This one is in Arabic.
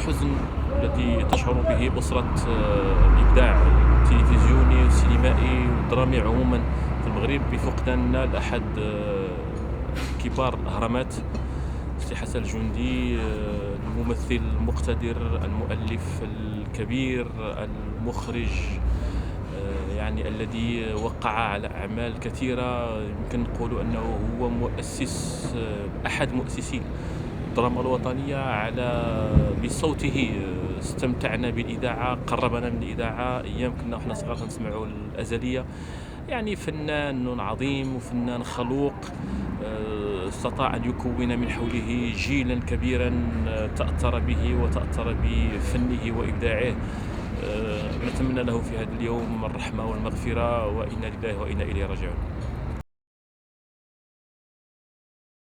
الحزن الذي تشعر به أسرة الإبداع التلفزيوني والسينمائي والدرامي عموما في المغرب بفقداننا لأحد كبار الأهرامات سي حسن الجندي، الممثل المقتدر، المؤلف الكبير، المخرج، يعني الذي وقع على أعمال كثيرة. يمكن نقول أنه هو مؤسس، أحد مؤسسي الدراما الوطنية. بصوته استمتعنا بالإذاعة، قربنا من الإذاعة. أيام كنا وحنا صغار كنسمعوا الأزلية. يعني فنان عظيم وفنان خلوق، استطاع أن يكون من حوله جيلا كبيرا تأثر به وتأثر بفنه وإبداعه. نتمنى له في هذا اليوم الرحمة والمغفرة، وإنا لله وإنا إليه راجعون.